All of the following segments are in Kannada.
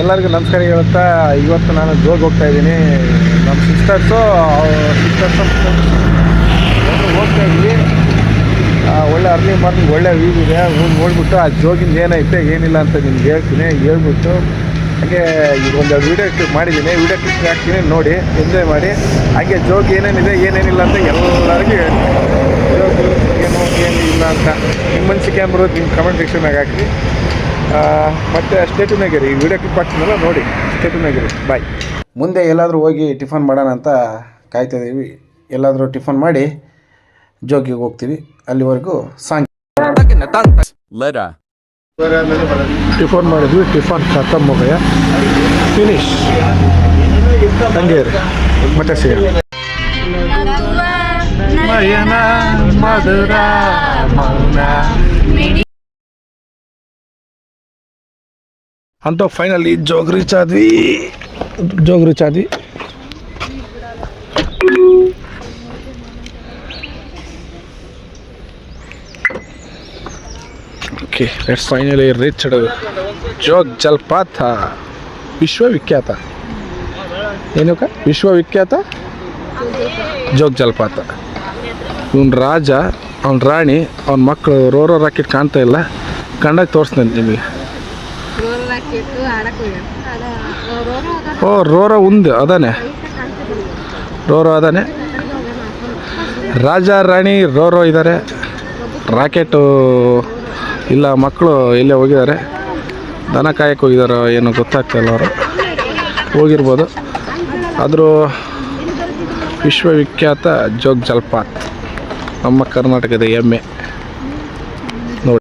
ಎಲ್ಲರಿಗೂ ನಮಸ್ಕಾರ ಹೇಳುತ್ತಾ ಇವತ್ತು ನಾನು ಜೋಗ್ ಹೋಗ್ತಾ ಇದ್ದೀನಿ. ನಮ್ಮ ಸಿಸ್ಟರ್ಸು ಹೋಗ್ತಾ ಇದ್ವಿ. ಒಳ್ಳೆ ಅರ್ಲಿ ಮಾರ್ನಿಂಗ್ ಒಳ್ಳೆ ವ್ಯೂ ಇದೆ. ನೋಡ್ಬಿಟ್ಟು ಆ ಜೋಗಿಂದ ಏನೈತೆ ಏನಿಲ್ಲ ಅಂತ ನಿಮ್ಗೆ ಹೇಳ್ಬಿಟ್ಟು ಹಾಗೆ ಈಗ ಒಂದೆರಡು ವೀಡಿಯೋ ಕ್ಲಿಕ್ ಮಾಡಿದ್ದೀನಿ. ವೀಡಿಯೋ ಕ್ಲಿಕ್ ಹಾಕ್ತೀನಿ, ನೋಡಿ ಎಂಜಾಯ್ ಮಾಡಿ. ಹಾಗೆ ಜೋಗ್ ಏನೇನಿದೆ ಏನೇನಿಲ್ಲ ಅಂತ ಎಲ್ಲರಿಗೂ ಹೇಳ್ತೀನಿ. ಜೋಗು ಏನಿಲ್ಲ ಅಂತ ನಿಮ್ಮ ಮನಸ್ಸಿಗೆ ಏನು ಬರೋದು ನಿಮ್ಮ ಕಮೆಂಟ್ ಸೆಕ್ಷನ್ನಾಗ ಹಾಕಿ. ಮತ್ತು ಸ್ಟೇಟುನಾಗಿರಿ, ಈ ವಿಡಿಯೋ ಕ್ಲಿಪ್ ಹಾಕ್ತೀನಲ್ಲ ನೋಡಿ, ಸ್ಟೇಟುನಾಗಿರಿ. ಬಾಯ್. ಮುಂದೆ ಎಲ್ಲಾದರೂ ಹೋಗಿ ಟಿಫನ್ ಮಾಡೋಣ ಅಂತ ಕಾಯ್ತಾಯಿದ್ದೀವಿ. ಎಲ್ಲಾದರೂ ಟಿಫನ್ ಮಾಡಿ ಜೋಗಿಗೆ ಹೋಗ್ತೀವಿ. ಅಲ್ಲಿವರೆಗೂ ಸಾಂಗ್ ಟಿಫನ್ ಮಾಡಿದ್ವಿ. ಟಿಫನ್ ಖತಮ್ ಹೋಗಯ್ಯ, ಫಿನಿಶ್. ಹಂಗೆ ಮತ್ತೆ ಸಿಗೋಣ. ಮಧುರ ಮೌನ ಅಂತ ಫೈನಲಿ ಜೋಗ್ ರೀಚ್ ಆದ್ವಿ. Okay, let's finally reached Jog ಜಲಪಾತ. ವಿಶ್ವವಿಖ್ಯಾತ ವಿಶ್ವವಿಖ್ಯಾತ ಜೋಗ್ ಜಲಪಾತ. ಇವನ್ ರಾಜ, ಅವನ ರಾಣಿ, ಅವನ ಮಕ್ಕಳು. ರೋರೋ ರಾಕೆಟ್ ಕಾಣ್ತಾ ಇಲ್ಲ, ಕಂಡಾಗ ತೋರಿಸ್ತೇನೆ ನಿಮಗೆ. ಓ ರೋರೋ ಉಂದು ಅದಾನೆ, ರಾಜ ರಾಣಿ ರೋರೋ ಇದ್ದಾರೆ. ರಾಕೆಟು ಇಲ್ಲ, ಮಕ್ಕಳು ಇಲ್ಲೇ ಹೋಗಿದ್ದಾರೆ. ದನ ಕಾಯಕ್ಕೆ ಹೋಗಿದಾರೋ ಏನೋ ಗೊತ್ತಾಗ್ತಾಯಿಲ್ಲ, ಅವರು ಹೋಗಿರ್ಬೋದು. ಆದರೂ ವಿಶ್ವವಿಖ್ಯಾತ ಜೋಗ್ ಜಲಪಾತ ನಮ್ಮ ಕರ್ನಾಟಕದ ಹೆಮ್ಮೆ. ನೋಡಿ,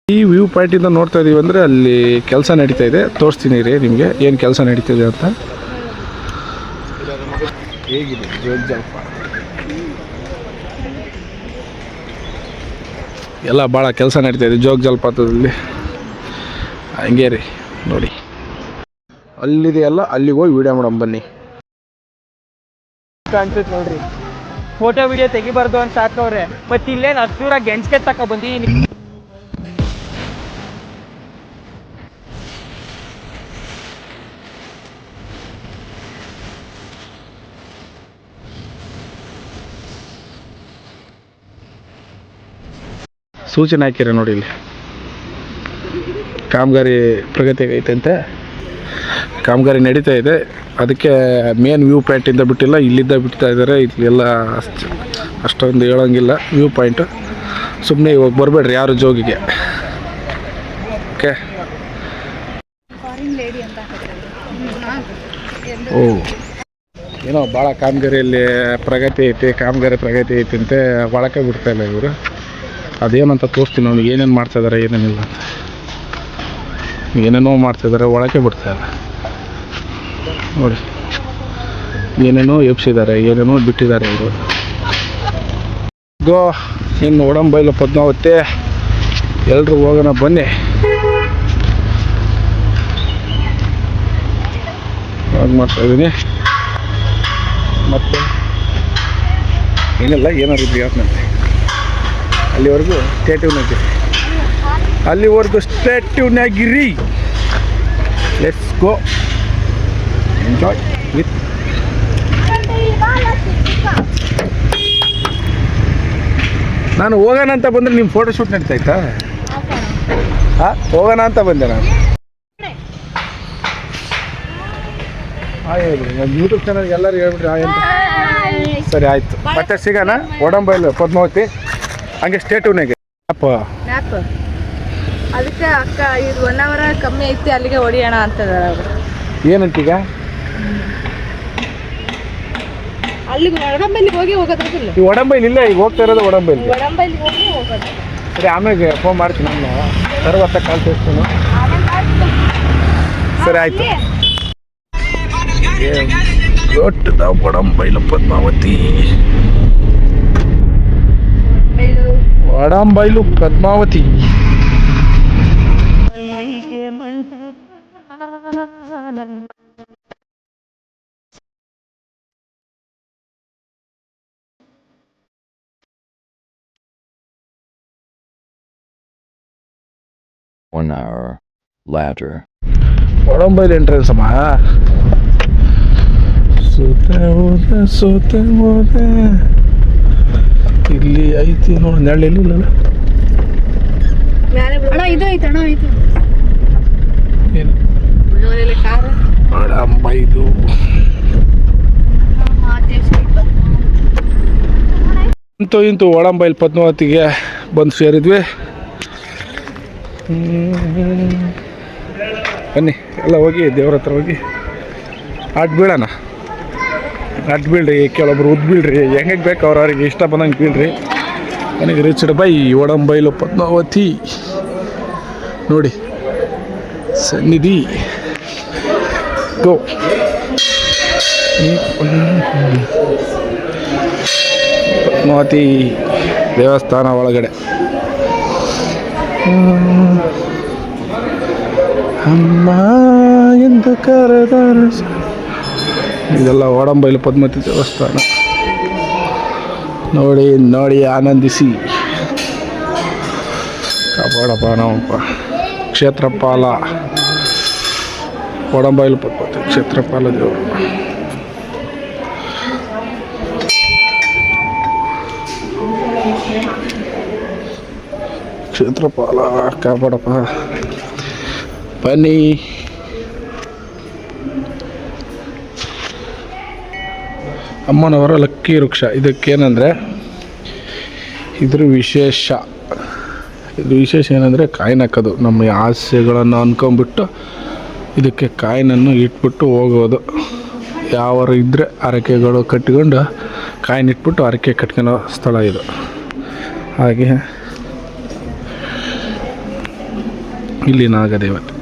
ಈ ವ್ಯೂ ಪಾಯಿಂಟಿಂದ ನೋಡ್ತಾ ಇದೀವಿ ಅಂದರೆ ಅಲ್ಲಿ ಕೆಲಸ ನಡೀತಾ ಇದೆ. ತೋರಿಸ್ತೀನಿ ರೀ ನಿಮಗೆ ಏನು ಕೆಲಸ ನಡೀತಿದೆ ಅಂತ. ಹೇಗಿದೆ ಜೋಗ್ ಜಲಪಾತ? ಎಲ್ಲ ಭಾಳ ಕೆಲಸ ನಡೀತಾ ಇದೆ ಜೋಗ್ ಜಲಪಾತದಲ್ಲಿ. ಹಂಗೆ ರೀ ನೋಡಿ, ಅಲ್ಲಿದೆಯಲ್ಲ, ಅಲ್ಲಿಗೆ ಹೋಗಿ ವಿಡಿಯೋ ಮಾಡೋಣ ಬನ್ನಿ. ಕಾಣ್ತೈತೆ ನೋಡ್ರಿ, ಫೋಟೋ ವಿಡಿಯೋ ತೆಗಿಬಾರ್ದು ಅಂತ ಸಾಕವ್ರೆ. ಮತ್ತೆ ಇಲ್ಲೇನು ಹತ್ತೂರ ಗೆಣಸ್ಕೆ ತಕ ಬಂದಿದ್ದೀನಿ. ಸೂಚನೆ ಹಾಕಿರ ನೋಡಿ, ಇಲ್ಲಿ ಕಾಮಗಾರಿ ಪ್ರಗತಿ ಐತಂತೆ, ಕಾಮಗಾರಿ ನಡೀತಾ ಇದೆ. ಅದಕ್ಕೆ ಮೇನ್ ವ್ಯೂ ಪಾಯಿಂಟಿಂದ ಬಿಟ್ಟಿಲ್ಲ, ಇಲ್ಲಿದ್ದ ಬಿಡ್ತಾ ಇದ್ದಾರೆ. ಇಲ್ಲೆಲ್ಲ ಅಷ್ಟೊಂದು ಹೇಳೋಂಗಿಲ್ಲ ವ್ಯೂ ಪಾಯಿಂಟು. ಸುಮ್ಮನೆ ಇವಾಗ ಬರಬೇಡ್ರಿ ಯಾರು ಜೋಗಿಗೆ. ಓಕೆ. ಓ, ಏನೋ ಭಾಳ ಕಾಮಗಾರಿಯಲ್ಲಿ ಪ್ರಗತಿ ಐತಿ ಅಂತೆ. ಒಳಕ್ಕೆ ಬಿಡ್ತಾಯಿಲ್ಲ ಇವರು. ಅದೇನಂತ ತೋರಿಸ್ತೀನಿ ನೋಡಿ, ಏನೇನು ಮಾಡ್ತಾಯಿದ್ದಾರೆ ಏನೇನಿಲ್ಲ ಅಂತ. ಏನೇನೋ ಮಾಡ್ತಾಯಿದ್ದಾರೆ, ಒಳಕ್ಕೆ ಬಿಡ್ತಾಯಿಲ್ಲ ನೋಡಿ. ಏನೇನೋ ಎಬ್ಸಿದ್ದಾರೆ, ಏನೇನೋ ಬಿಟ್ಟಿದ್ದಾರೆ ಇವರು. ಗೋ ಇನ್ನು ಒಡಂಬೈಲು ಪದ್ಮಾವತಿ. ಎಲ್ಲರೂ ಹೋಗೋಣ ಬನ್ನಿ. ಹಾಗೆ ಮಾಡ್ತಾಯಿದ್ದೀನಿ. ಮತ್ತು ಏನಿಲ್ಲ, ಏನಾದ್ರು ಇದ್ರಿ ಯಾತನಂತೆ. ಅಲ್ಲಿವರೆಗೂ ಸ್ಟೇಟ್ಯೂವ್ನಾಗಿರಿ. Let's go, enjoy with. ನಾನು ಹೋಗೋಣ ಅಂತ ಬಂದರೆ ನಿಮ್ಮ ಫೋಟೋ ಶೂಟ್ ನಡೀತಾಯ್ತಾ? ಹೋಗೋಣ ಅಂತ ಬಂದೆ ನಾನು. ಹೇಳ್ಬಿಡಿ, ನಮ್ಮ ಯೂಟ್ಯೂಬ್ ಚಾನಲ್ಗೆ ಎಲ್ಲರೂ ಹೇಳ್ಬಿಡ್ರಿ ಅಂತ. ಸರಿ ಆಯಿತು, ಮತ್ತೆ ಸಿಗೋಣ. ಒಡಂಬೈಲು ಪದ್ಮಾವತಿ, ಹಂಗೆ ಸ್ಟೇಟ್ಯೂವ್ನಾಗೆ. ಅದಕ್ಕೆ ಅಕ್ಕ ಇದು 1 hour ಕಮ್ಮಿ ಐತಿ, ಅಲ್ಲಿಗೆ ಹೊಡಿಯೋಣ ಅಂತದಾರ ಅವರು. ಏನಂತೀಗ? ಅಲ್ಲಿಗೆ ಒಡಂಬೈಲಿಗೆ ಹೋಗೋದಿಲ್ಲ. ಈ ಒಡಂಬೈಲಿ ಇಲ್ಲ, ಈಗ ಹೋಗ್ತಾ ಇರೋದು ಒಡಂಬೈಲಿ ಹೋಗಿ ಹೋಗೋದು. ಸರಿ, ಆಮೇಲೆ ಫೋನ್ ಮಾಡ್ತೀನಿ. ನಾನು ತರುವತ್ತ ಕಾಲ್ ತೋರಿಸ್ತೀನಿ. ಸರಿ ಆಯಿತು. ದೊಡ್ಡದ Odambailu Padmavati. Odambailu Padmavati. 1 hour later. Olambail entrance ಅಮ್ಮ. ಸೋತೆ ಹೋದೆ ಇಲ್ಲಿ ಐತಿ ನೋಡಿ, ನೆರಳು ಇಲ್ಲಲ್ಲ. ಅಣ್ಣ ಇದು ಐತೆ ಅಣ್ಣ, ಇದು ಏನು ಕಾರು ಒಳಂಬೈದು. ಇಂತೂ ಒಳಂಬೈಲ್ ಪದ್ಮಾವತಿಗೆ ಬಂದು ಸೇರಿದ್ವಿ. ಬನ್ನಿ ಎಲ್ಲ ಹೋಗಿ ದೇವ್ರ ಹತ್ರ ಹೋಗಿ ಆಟ ಬೀಳೋಣ. ಆಟ ಬೀಳ್ರಿ, ಕೆಲವೊಬ್ರು ಉದ್ದು ಬೀಳ್ರಿ, ಹೆಂಗೆ ಬೇಕು ಅವ್ರವ್ರಿಗೆ ಇಷ್ಟ ಬಂದಂಗೆ ಬೀಳ್ರಿ. ನನಗೆ ರೀಚ್ಡ್ ಬೈ ಒಳಂಬೈಲು ಪದ್ಮಾವತಿ ನೋಡಿ, ಸನ್ನಿಧಿ ಗೋ. ಪದ್ಮಾವತಿ ದೇವಸ್ಥಾನ ಒಳಗಡೆ ಅಮ್ಮ ಎಂದು ಕರೆದಾರ. ಇದೆಲ್ಲ ಒಳಂಬೈಲು ಪದ್ಮಾವತಿ ದೇವಸ್ಥಾನ. ನೋಡಿ ನೋಡಿ ಆನಂದಿಸಿ. ಕಾಪಾಡಪ್ಪ ನಾವಪ್ಪ. ಕ್ಷೇತ್ರಪಾಲ ಒಳಂಬೈಲು ಪದ್ಮಾವತಿ ಕ್ಷೇತ್ರಪಾಲ ದೇವರು. ಕ್ಷೇತ್ರಪಾಲ ಕಾಪಾಡಪ್ಪ. ಬನ್ನಿ. ಅಮ್ಮನವರ ಲಕ್ಕಿ ವೃಕ್ಷ. ಇದಕ್ಕೇನೆಂದರೆ ಇದ್ರ ವಿಶೇಷ, ಇದು ವಿಶೇಷ ಏನಂದರೆ ಕಾಯಿನ್ ಹಾಕೋದು. ನಮ್ಮ ಆಸೆಗಳನ್ನು ಅಂದ್ಕೊಂಬಿಟ್ಟು ಇದಕ್ಕೆ ಕಾಯಿನನ್ನು ಇಟ್ಬಿಟ್ಟು ಹೋಗೋದು. ಯಾವರು ಇದ್ದರೆ ಹರಕೆಗಳು ಕಟ್ಕೊಂಡು ಕಾಯಿನ್ ಇಟ್ಬಿಟ್ಟು ಹರಕೆ ಕಟ್ಕೊಳ್ಳೋ ಸ್ಥಳ ಇದು. ಹಾಗೆ ಇಲ್ಲಿ ನಾಗದೇವತೆ,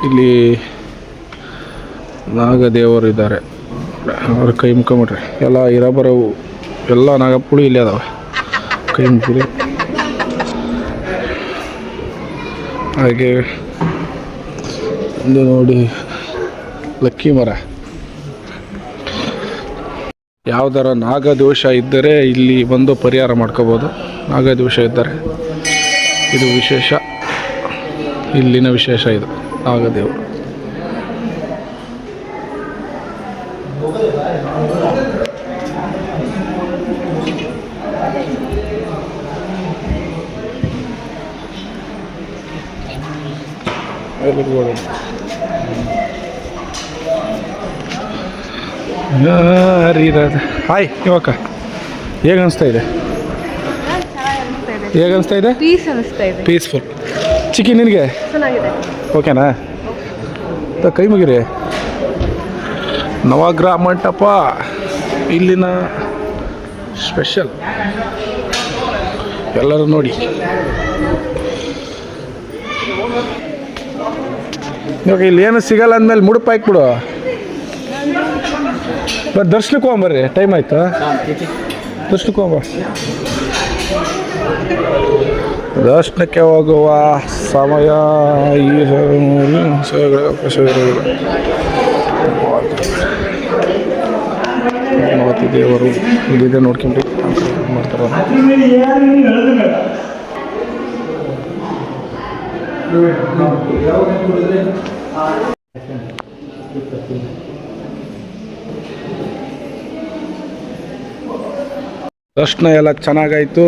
ಇಲ್ಲಿ ನಾಗದೇವರು ಇದ್ದಾರೆ. ಅವ್ರ ಕೈ ಮುಖಂಬಿಟ್ರೆ ಎಲ್ಲ ಇರಬರವು ಎಲ್ಲ ನಾಗಪ್ಪಳು ಇಲ್ಲೇ ಅದಾವೆ. ಕೈ ಮುಗಿರಿ. ಹಾಗೆ ಒಂದು ನೋಡಿ ಲಕ್ಕಿ ಮರ. ಯಾವುದರ ನಾಗದೋಷ ಇದ್ದರೆ ಇಲ್ಲಿ ಬಂದು ಪರಿಹಾರ ಮಾಡ್ಕೋಬೋದು. ನಾಗದೋಷ ಇದ್ದರೆ ಇದು ವಿಶೇಷ, ಇಲ್ಲಿನ ವಿಶೇಷ ಇದು ನಾಗದೇವರು. ಹಾಯ್ ಇವಕ್ಕ, ಹೇಗೆ ಅನಿಸ್ತಾ ಇದೆ? ಹೇಗೆ ಅನಿಸ್ತಾ ಇದೆ? ಪೀಸ್ ಅನಿಸ್ತಾ ಇದೆ. ಪೀಸ್ಫುಲ್. ಚಿಕ್ಕಿ ನಿನಗೆ ಚೆನ್ನಾಗಿದೆ. ಓಕೆನಾ? ಕೈ ಮುಗಿರಿ. ನವಗ್ರಹ ಮಂಟಪ ಇಲ್ಲಿನ ಸ್ಪೆಷಲ್. ಎಲ್ಲರೂ ನೋಡಿ. ಇವಾಗ ಇಲ್ಲಿ ಏನು ಸಿಗಲ್ಲ ಅಂದಮೇಲೆ ಮುಡುಪು ಹಾಕ್ಬಿಡು. ಬರ್ ದರ್ಶನಕ್ಕೆ ಹೋಗ್ಬರ್ರಿ, ಟೈಮ್ ಆಯ್ತಾ? ದರ್ಶನಕ್ಕೆ ಹೋಗ್ಬ. ದರ್ಶನಕ್ಕೆ ಹೋಗುವ ಸಮಯ ಈ ಪದ್ಮಾವತಿ ದೇವರು ಇಲ್ಲಿದೆ. ನೋಡ್ಕೊಂಡ್ರಿ ಮಾಡ್ತಾರ. ದರ್ಶನ ಎಲ್ಲ ಚೆನ್ನಾಗಾಯಿತು.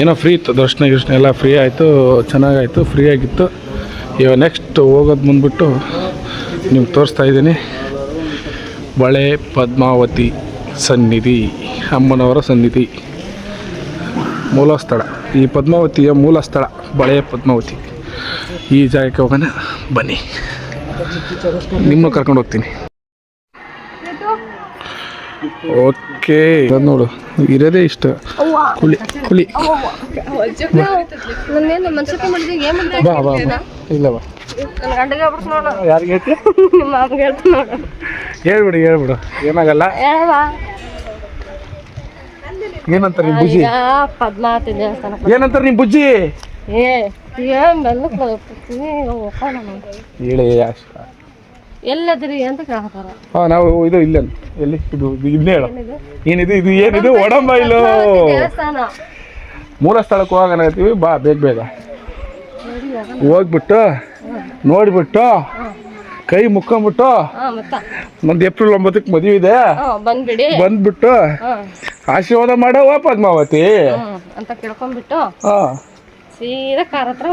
ಏನೋ ಫ್ರೀ ಇತ್ತು, ದರ್ಶನ ಗಿರ್ಶನ ಎಲ್ಲ ಫ್ರೀ ಆಯಿತು, ಚೆನ್ನಾಗಾಯಿತು, ಫ್ರೀ ಆಗಿತ್ತು. ಇವಾಗ ನೆಕ್ಸ್ಟ್ ಹೋಗೋದು ಬಂದ್ಬಿಟ್ಟು ನಿಮ್ಗೆ ತೋರಿಸ್ತಾ ಇದ್ದೀನಿ. ಬಳೆ ಪದ್ಮಾವತಿ ಸನ್ನಿಧಿ, ಅಮ್ಮನವರ ಸನ್ನಿಧಿ, ಮೂಲ ಸ್ಥಳ. ಈ ಪದ್ಮಾವತಿಯ ಮೂಲ ಸ್ಥಳ ಬಳೆ ಪದ್ಮಾವತಿ. ಈ ಜಾಗಕ್ಕೆ ಹೋಗೋಣ ಬನ್ನಿ, ನಿಮ್ಮನ್ನು ಕರ್ಕೊಂಡು ಹೋಗ್ತೀನಿ. ಓಕೆ, ಅದು ನೋಡು ಇರೋದೇ ಇಷ್ಟ. ಕುಳಿ ಕುಳಿ ಬಾ ಬಾ ಇಲ್ಲ ಬಾ. ಯಾರಿಗೆ ಹೇಳ್ತಿ? ಹೇಳ್ಬಿಡು ಹೇಳ್ಬಿಡು, ಏನಾಗಲ್ಲ. ಏನಂತಾರೆ ನಿಮ್ಮ ಬುಜ್ಜಿ? ಪದ್ಮಾವತಿ ದೇವಸ್ಥಾನ ಏನಂತಾರೆ ನಿಮ್ಮ ಬುಜ್ಜಿ? ಹೇಳಿ ಅಷ್ಟ. ಎಲ್ಲದ್ರಿ ಅಂತ ಕೇಳ್ತಾರ. ಹಾಂ ನಾವು ಇದು ಇಲ್ಲ ಎಲ್ಲಿ ಇದು ಇದನ್ನೇ ಹೇಳು ಏನಿದು ಇದು ಏನಿದು ಒಡಂಬೈಲು ದೇವಸ್ಥಾನ ಮೂಲ ಸ್ಥಳಕ್ಕೆ ಹೋಗೋಣ ಹೇಳ್ತೀವಿ ಬಾ ಬೇಗ ಹೋಗ್ಬಿಟ್ಟು ನೋಡಿಬಿಟ್ಟು ಕೈ ಮುಕ್ಕೊಂಬಿಟ್ಟು ನಂದು ಏಪ್ರಿಲ್ 9ಕ್ಕೆ ಮದುವೆ ಇದೆ ಬಂದ್ಬಿಟ್ಟು ಆಶೀರ್ವಾದ ಮಾಡೋ ಪದ್ಮಾವತಿ ಅಂತ ಕೇಳ್ಕೊಂಡ್ಬಿಟ್ಟು ಹಾಂ ಸೀದಾ ಕಾರ್ ಹತ್ರ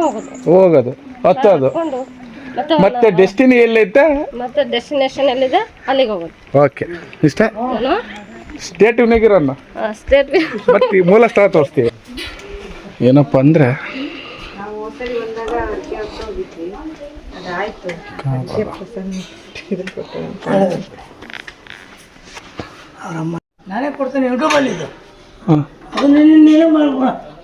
ಹೋಗೋದು ಹತ್ತೋದು ಮತ್ತೆ ಡೆಸ್ಟಿನಿ ಎಲ್ಲೈತೆ ಮತ್ತೆ ಡೆಸ್ಟಿನೇಷನ್ ಎಲ್ಲಿದೆ ಅಲ್ಲಿಗೆ ಹೋಗೋದು. ಓಕೆ ಇಷ್ಟ ಸ್ಟೇಟಿವ್ನಾಗಿರೋಣ ಸ್ಟೇಟ್ ಮತ್ತೆ ಮೂಲ ಸ್ಥಳ ತೋರಿಸ್ತೀವಿ. ಏನಪ್ಪ ಅಂದರೆ ನಾನೇ ಕೊಡ್ತೇನೆ ಯೂಟ್ಯೂಬಲ್ಲಿ ಇದು ಅದನ್ನ ನೀನೇ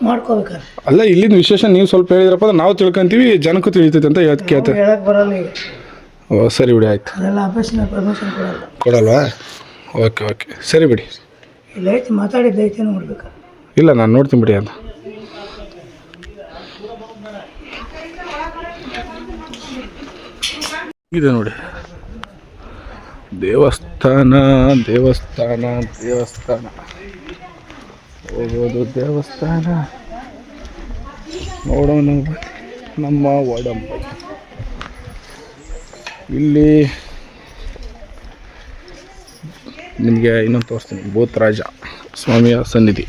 ಮಾಡ್ಕೋಬೇಕಾರೆ. ಅಲ್ಲ ಇಲ್ಲಿಂದ ವಿಶೇಷ ನೀವು ಸ್ವಲ್ಪ ಹೇಳಿದ್ರಪ್ಪ ನಾವು ತಿಳ್ಕೊಂತೀವಿ ಜನಕ್ಕೂ ತಿಳಿತೈತೆ ಅಂತ ಕೇಳ್ತಾರೆ. ಹೇಳಕ್ ಬರಲ್ಲ ಈಗ. ಓ ಸರಿ ಬಿಡಿ ಆಯ್ತು. ಅದೆಲ್ಲ ಆಫೀಸ್ನ ಪರ್ಮಿಷನ್ ಕೊಡಲ್ಲ. ಕೊಡಲ್ವಾ? ಓಕೆ ಸರಿ ಬಿಡಿ. ಇಲ್ಲ ಐತಿ ಮಾತಾಡಿದ್ದು ಐತೆ ನೋಡ್ಬೇಕು. ಇಲ್ಲ ನಾನು ನೋಡ್ತೀನಿ ಬಿಡಿ ಅಂತ. ಇದೆ ನೋಡಿ ದೇವಸ್ಥಾನ ಹೋಗೋದು ದೇವಸ್ಥಾನ ನೋಡೋಣ ನಮ್ಮ ಒಡಂಬೈ. ಇಲ್ಲಿ ನಿಮಗೆ ಇನ್ನೊಂದು ತೋರಿಸ್ತೀನಿ ಭೂತರಾಜ ಸ್ವಾಮಿಯ ಸನ್ನಿಧಿ.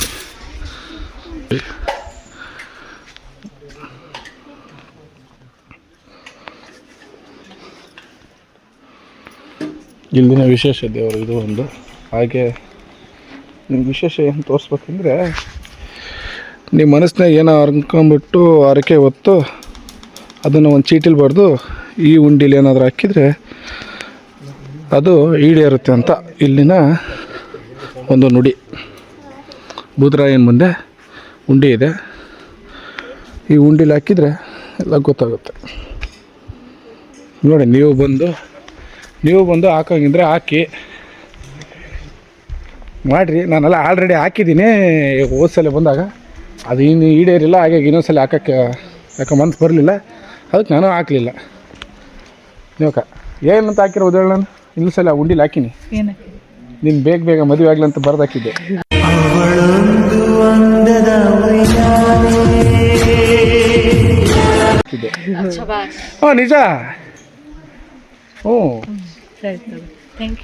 ಇಲ್ಲಿನ ವಿಶೇಷ ದೇವರು ಇದು ಒಂದು. ಹಾಗೆ ನಿಮ್ಗೆ ವಿಶೇಷ ಏನು ತೋರಿಸ್ಬೇಕಂದ್ರೆ ನಿಮ್ಮ ಮನಸ್ಸಿನಾಗ ಏನೋ ಅನ್ಕೊಂಬಿಟ್ಟು ಹರಕೆ ಹೊತ್ತು ಅದನ್ನು ಒಂದು ಚೀಟಿಲಿ ಬರೆದು ಈ ಉಂಡಿಲಿ ಏನಾದರೂ ಹಾಕಿದರೆ ಅದು ಈಡೇರುತ್ತೆ ಅಂತ ಇಲ್ಲಿನ ಒಂದು ನುಡಿ. ಭೂತರಾಯನ ಮುಂದೆ ಉಂಡಿ ಇದೆ, ಈ ಉಂಡಿಲಿ ಹಾಕಿದರೆ ಎಲ್ಲ ಗೊತ್ತಾಗುತ್ತೆ. ನೋಡಿ ನೀವು ಬಂದು ಹಾಕೋಂಗಿದ್ರೆ ಹಾಕಿ ಮಾಡಿರಿ. ನಾನೆಲ್ಲ ಆಲ್ರೆಡಿ ಹಾಕಿದ್ದೀನಿ ಹೋದ್ಸಲ ಬಂದಾಗ, ಅದು ಇನ್ನು ಈಡೇರಿಲ್ಲ. ಹಾಗಾಗಿ ಇನ್ನೊಂದ್ಸಲ ಯಾಕೆ ಮನ್ಸು ಬರಲಿಲ್ಲ, ಅದಕ್ಕೆ ನಾನು ಹಾಕಲಿಲ್ಲ. ನೀವು ಏನಂತ ಹಾಕಿರೋದು ಹೇಳ, ನಾನು ಇನ್ನೊಂದು ಸಲ ಉಂಡಿಲಿ ಹಾಕಿನಿ. ನೀನು ಬೇಗ ಮದುವೆ ಆಗಲಿ ಅಂತ ಬರ್ದು ಹಾಕಿದ್ದೆ. ಹಾಂ ನಿಜ. ಹ್ಞೂ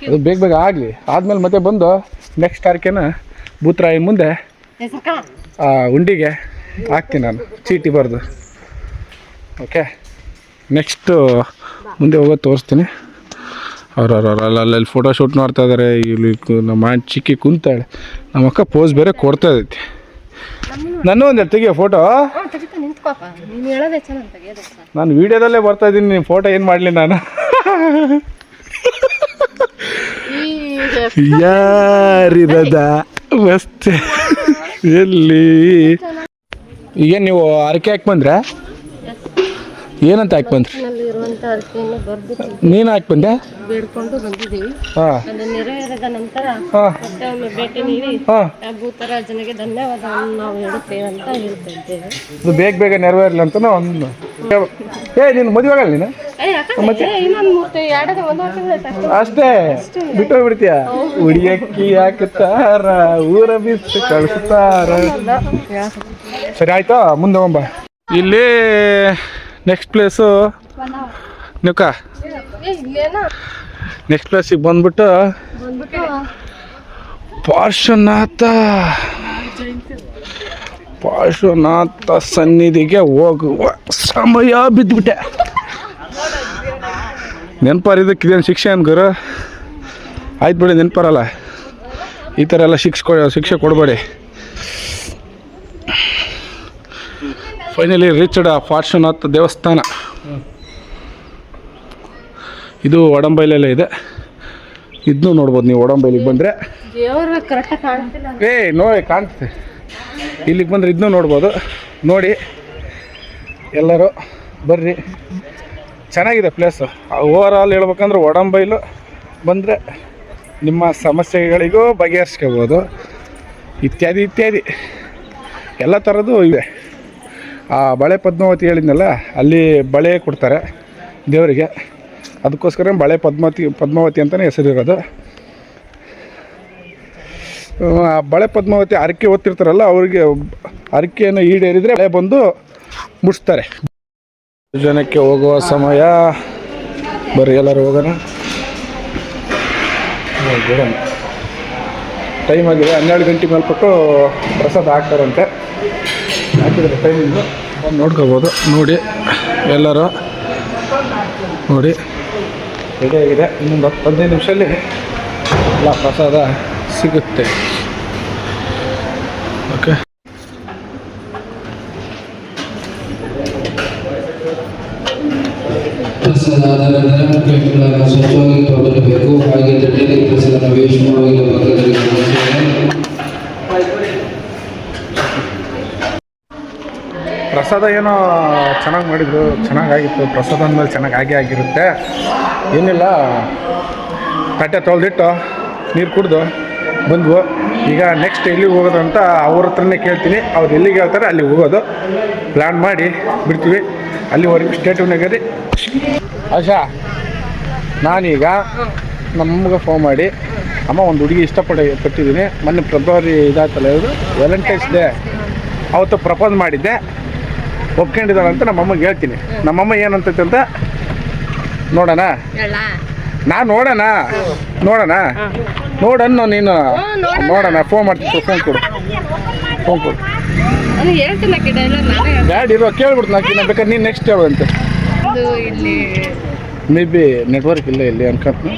ಅದು ಬೇಗ ಆಗಲಿ. ಆದಮೇಲೆ ಮತ್ತೆ ಬಂದು ನೆಕ್ಸ್ಟ್ ತಾರೀಕೇನ ಭೂತರಾಯನ ಮುಂದೆ ಉಂಡಿಗೆ ಹಾಕ್ತೀನಿ ನಾನು ಚೀಟಿ ಬರೆದು. ಓಕೆ, ನೆಕ್ಸ್ಟು ಮುಂದೆ ಹೋಗೋದು ತೋರಿಸ್ತೀನಿ. ಅಲ್ಲಲ್ಲಿ ಫೋಟೋ ಶೂಟ್ ಮಾಡ್ತಾ ಇದ್ದಾರೆ. ಇಲ್ಲಿ ನಮ್ಮ ಚಿಕ್ಕಿ ಕುಂತಾಳೆ, ನಮ್ಮ ಅಕ್ಕ ಪೋಸ್ ಬೇರೆ ಕೊಡ್ತಾ ಇದ್ದೈತಿ. ನಾನು ಒಂದು ತೆಗಿಯೋ ಫೋಟೋ. ನಾನು ವೀಡಿಯೋದಲ್ಲೇ ಬರ್ತಾ ಇದ್ದೀನಿ, ನೀನು ಫೋಟೋ ಏನು ಮಾಡಲಿ ನಾನು. ಯಾರಿರದ ಮಸ್ತ್ ಎಲ್ಲಿ ಈಗ ನೀವು ಅರಕೆ ಹಾಕಿ ಬಂದ್ರೆ ಏನಂತ ಹಾಕಿ ಬಂದ್ರಿ? ನೀನು ಹಾಕಿ ಬಂದೆ? ಬೇಡ್ಕೊಂಡು ಬಂದಿದ್ದೀವಿ. ಅದು ನೆರವೇರಿದ ನಂತರ ಮತ್ತೆ ಒಮ್ಮೆ ಭೇಟಿ ನೀಡಿ ಭೂತರಾಜನಿಗೆ ಧನ್ಯವಾದವನ್ನು ನಾವು ಹೇಳುತ್ತೇವೆ ಅಂತ ಹೇಳ್ತಿದ್ದೇವೆ. ಅದು ಬೇಗ ನೆರವೇರಲಿ ಅಂತ ಒಂದು. ನೀನು ಮದುವೆ ಆಗಲ್ಲ ನೀನು? ಅಷ್ಟೇ ಬಿಟ್ಟೋಗ್ಬಿಡ್ತೀಯ. ಉಡಿಯಕ್ಕಿ ಹಾಕುತ್ತಾರ, ಊರ ಬಿಟ್ಟು ಕಳಿಸ್ತಾರ. ಸರಿ ಆಯ್ತಾ, ಮುಂದೆ ಹೋಗ್ಬಾ. ಇಲ್ಲಿ ನೆಕ್ಸ್ಟ್ ಪ್ಲೇಸು ನಿಕ್ಕ ನೆಕ್ಸ್ಟ್ ಪ್ಲೇಸಿಗೆ ಬಂದ್ಬಿಟ್ಟು ಪಾರ್ಶ್ವನಾಥ ಸನ್ನಿಧಿಗೆ ಹೋಗುವ ಸಮಯ ಬಿದ್ದುಬಿಟ್ಟೆ. ನೆನಪಾರಿದ್ದಕ್ಕೆ ಇದೇನು ಶಿಕ್ಷೆ ಅನ್ಗರು? ಆಯ್ತು ಬಿಡಿ, ನೆನಪಾರಲ್ಲ. ಈ ಥರ ಎಲ್ಲ ಶಿಕ್ಷೆ ಕೊಡಬೇಡಿ. ಫೈನಲಿ ರೀಚ್ಡ್ ಪಾರ್ಶ್ವನಾಥ ದೇವಸ್ಥಾನ. ಇದು ಒಡಂಬೈಲಲ್ಲೇ ಇದೆ. ಇದನ್ನು ನೋಡ್ಬೋದು ನೀವು. ಒಡಂಬೈಲಿಗೆ ಬಂದರೆ ನೋಡಿ ಕಾಣ್ತದೆ. ಇಲ್ಲಿಗೆ ಬಂದರೆ ಇದನ್ನು ನೋಡ್ಬೋದು. ನೋಡಿ ಎಲ್ಲರೂ ಬರ್ರಿ, ಚೆನ್ನಾಗಿದೆ ಪ್ಲೇಸು. ಓವರ್ ಆಲ್ ಹೇಳ್ಬೇಕಂದ್ರೆ ಒಡಂಬೈಲು ಬಂದರೆ ನಿಮ್ಮ ಸಮಸ್ಯೆಗಳಿಗೂ ಬಗೆಹರಿಸ್ಕೋಬೋದು. ಇತ್ಯಾದಿ ಎಲ್ಲ ಥರದ್ದು ಇದೆ. ಆ ಬಳೆ ಪದ್ಮಾವತಿ ಹೇಳಿದ್ನಲ್ಲ, ಅಲ್ಲಿ ಬಳೆ ಕೊಡ್ತಾರೆ ದೇವರಿಗೆ. ಅದಕ್ಕೋಸ್ಕರ ಪದ್ಮಾವತಿ ಅಂತಲೇ ಹೆಸರಿರೋದು. ಆ ಬಳೆ ಪದ್ಮಾವತಿ ಹರಕೆ ಓದ್ತಿರ್ತಾರಲ್ಲ ಅವ್ರಿಗೆ ಹರಕೆಯನ್ನು ಈಡೇರಿದರೆ ಮಳೆ ಬಂದು ಮುಡಿಸ್ತಾರೆ. ಜನಕ್ಕೆ ಹೋಗುವ ಸಮಯ, ಬರ್ರಿ ಎಲ್ಲರೂ ಹೋಗೋಣ. ಬಿಡೋಣ, ಟೈಮ್ ಆಗಿದೆ 12 ಗಂಟೆ ಮೇಲ್ಪಟ್ಟು ಪ್ರಸಾದ ಹಾಕ್ತಾರಂತೆ. ಹಾಕಿದ್ರೆ ಟೈಮಿಂದು ನೋಡ್ಕೋಬೋದು. ನೋಡಿ ಎಲ್ಲರೂ ನೋಡಿ ರೆಡಿಯಾಗಿದೆ. ಇನ್ನೊಂದು 15 ನಿಮಿಷದಲ್ಲಿ ಎಲ್ಲ ಪ್ರಸಾದ ಸಿಗುತ್ತೆ. ಓಕೆ, ಸ್ವಚ್ಛವಾಗಿ ತೊಳೆದಿರಬೇಕು. ಹಾಗೆ ತಟ್ಟೆಯಲ್ಲಿ ಪ್ರಸಾದ ವೇಸ್ಟ್ ಮಾಡುವ ಪಕ್ಕದಲ್ಲಿ ಪ್ರಸಾದ ಏನೋ ಚೆನ್ನಾಗಿ ಮಾಡಿದ್ರು, ಚೆನ್ನಾಗಾಗಿತ್ತು. ಪ್ರಸಾದ ಅಂದಮೇಲೆ ಚೆನ್ನಾಗಿ ಆಗಿರುತ್ತೆ. ಏನಿಲ್ಲ, ತಟ್ಟೆ ತೊಳೆದಿಟ್ಟು ನೀರು ಕುಡಿದು ಬಂದ್ವು. ಈಗ ನೆಕ್ಸ್ಟ್ ಎಲ್ಲಿಗೆ ಹೋಗೋದು ಅಂತ ಅವ್ರ ಹತ್ರನೇ ಕೇಳ್ತೀನಿ. ಅವ್ರು ಎಲ್ಲಿಗೆ ಹೇಳ್ತಾರೆ ಅಲ್ಲಿಗೆ ಹೋಗೋದು ಪ್ಲ್ಯಾನ್ ಮಾಡಿ ಬಿಡ್ತೀವಿ. ಅಲ್ಲಿವರೆಗೂ ಸ್ಟೇಟಿವ್ನಾಗರಿ. ಆಶಾ, ನಾನೀಗ ನಮ್ಮಮ್ಮಗೆ ಫೋನ್ ಮಾಡಿ, ಅಮ್ಮ ಒಂದು ಹುಡುಗಿ ಪಟ್ಟಿದ್ದೀನಿ. ಮೊನ್ನೆ ಫೆಬ್ರವರಿ ಇದಾಯ್ತಲ್ಲ, ಇದು ವ್ಯಾಲೆಂಟೈನ್ಸ್ ಡೇ, ಅವತ್ತು ಪ್ರಪೋಸ್ ಮಾಡಿದ್ದೆ, ಒಪ್ಕೊಂಡಿದ್ದಾಳೆ ಅಂತ ನಮ್ಮಮ್ಮಗೆ ಹೇಳ್ತೀನಿ. ನಮ್ಮಮ್ಮ ಏನಂತೈತೆ ಅಂತ ನೋಡೋಣ. ನಾ ನೋಡೋಣ ನೀನು ನೋಡೋಣ. ಫೋನ್ ಮಾಡ್ತೀನಿ, ಫೋನ್ ಕೊಡು. ಬ್ಯಾಡ್ ಇರೋ ಕೇಳ್ಬಿಡ್ತು. ನಾ ಬೇಕಾದ್ರೆ ನೀನು ನೆಕ್ಸ್ಟ್ ಹೇಳುವಂತೆ. ಮೇ ಬಿ ನೆಟ್ವರ್ಕ್ ಇಲ್ಲ ಇಲ್ಲಿ ಅನ್ಕೊಂತೀನಿ.